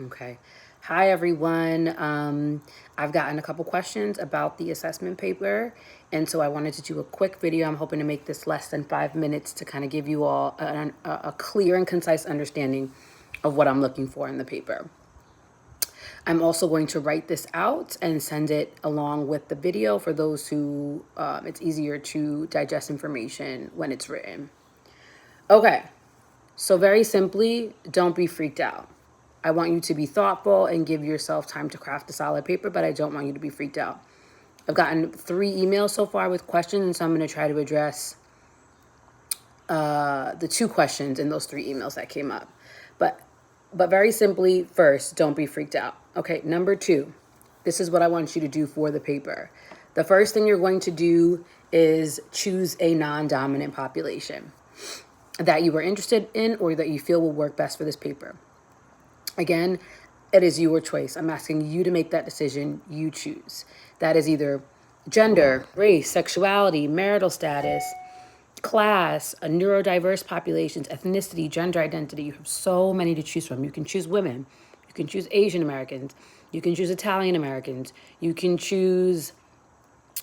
Okay. Hi, everyone. I've gotten a couple questions about the assessment paper, and so I wanted to do a quick video. I'm hoping to make this less than 5 minutes to kind of give you all a clear and concise understanding of what I'm looking for in the paper. I'm also going to write this out and send it along with the video for those who it's easier to digest information when it's written. Okay, so very simply, don't be freaked out. I want you to be thoughtful and give yourself time to craft a solid paper, but I don't want you to be freaked out. I've gotten 3 emails so far with questions, and so I'm going to try to address the 2 questions in those 3 emails that came up. But very simply, first, don't be freaked out. Okay, number 2, this is what I want you to do for the paper. The first thing you're going to do is choose a non-dominant population that you are interested in or that you feel will work best for this paper. Again, it is your choice. I'm asking you to make that decision. You choose. That is either gender, race, sexuality, marital status, class, a neurodiverse populations, ethnicity, gender identity. You have so many to choose from. You can choose women. You can choose Asian Americans. You can choose Italian Americans. You can choose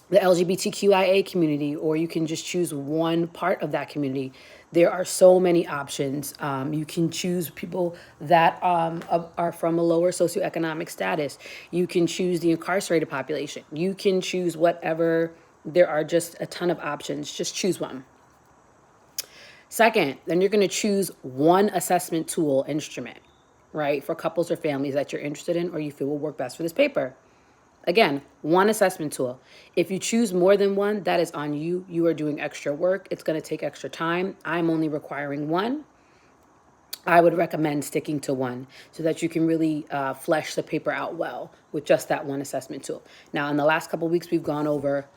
the LGBTQIA community, or you can just choose one part of that community. There are so many options. You can choose people that are from a lower socioeconomic status. You can choose the incarcerated population. You can choose whatever. There are just a ton of options. Just choose one. Second, then you're going to choose one assessment tool instrument, right, for couples or families that you're interested in or you feel will work best for this paper. Again, one assessment tool. If you choose more than one, that is on you. You are doing extra work. It's going to take extra time. I'm only requiring one. I would recommend sticking to one so that you can really flesh the paper out well with just that one assessment tool. Now, in the last couple of weeks, we've gone over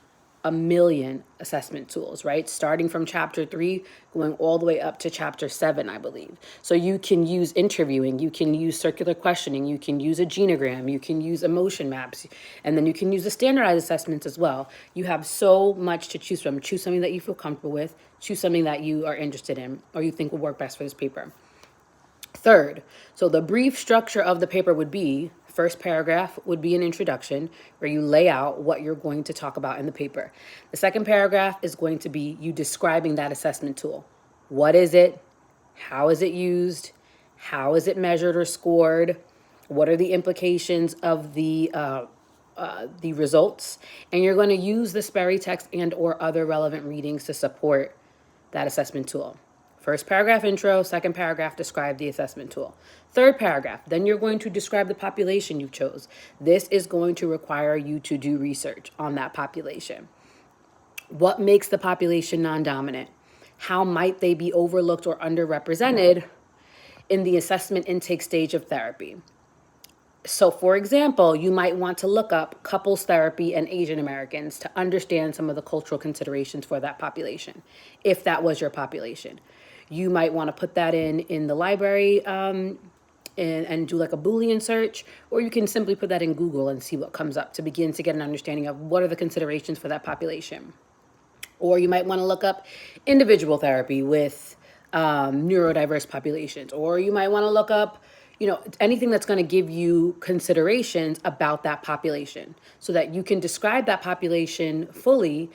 a million assessment tools, right? Starting from chapter 3, going all the way up to chapter 7, I believe. So you can use interviewing, you can use circular questioning, you can use a genogram, you can use emotion maps, and then you can use the standardized assessments as well. You have so much to choose from. Choose something that you feel comfortable with, choose something that you are interested in or you think will work best for this paper. Third, so the brief structure of the paper would be, first paragraph would be an introduction where you lay out what you're going to talk about in the paper. The second paragraph is going to be you describing that assessment tool. What is it? How is it used? How is it measured or scored? What are the implications of the results? And you're going to use the Sperry text and or other relevant readings to support that assessment tool. First paragraph intro, second paragraph describe the assessment tool. Third paragraph, then you're going to describe the population you chose. This is going to require you to do research on that population. What makes the population non-dominant? How might they be overlooked or underrepresented in the assessment intake stage of therapy? So, for example, you might want to look up couples therapy and Asian Americans to understand some of the cultural considerations for that population, if that was your population. You might want to put that in the library and do like a Boolean search, or you can simply put that in Google and see what comes up to begin to get an understanding of what are the considerations for that population. Or you might want to look up individual therapy with neurodiverse populations, or you might want to look up anything that's going to give you considerations about that population so that you can describe that population fully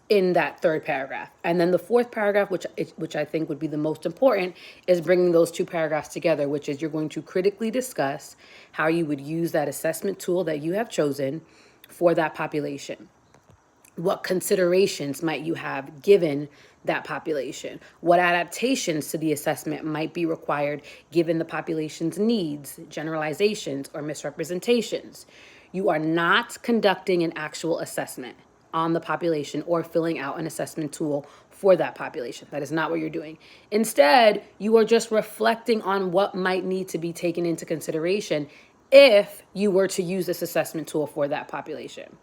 in that third paragraph. And then the fourth paragraph, which I think would be the most important, is bringing those 2 paragraphs together, which is you're going to critically discuss how you would use that assessment tool that you have chosen for that population. What considerations might you have given that population? What adaptations to the assessment might be required given the population's needs, generalizations, or misrepresentations? You are not conducting an actual assessment on the population or filling out an assessment tool for that population. That is not what you're doing. Instead, you are just reflecting on what might need to be taken into consideration if you were to use this assessment tool for that population.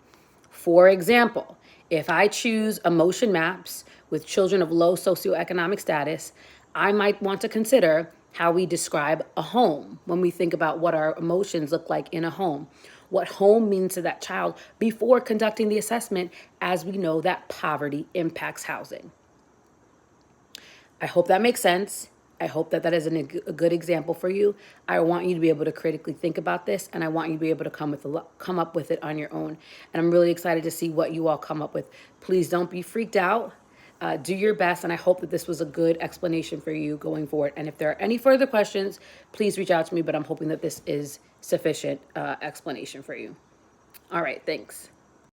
For example, if I choose emotion maps with children of low socioeconomic status, I might want to consider how we describe a home when we think about what our emotions look like in a home, what home means to that child before conducting the assessment, as we know that poverty impacts housing. I hope that makes sense. I hope that that is a good example for you. I want you to be able to critically think about this, and I want you to be able to come up with it on your own. And I'm really excited to see what you all come up with. Please don't be freaked out. Do your best, and I hope that this was a good explanation for you going forward. And if there are any further questions, please reach out to me, but I'm hoping that this is sufficient explanation for you. All right, thanks.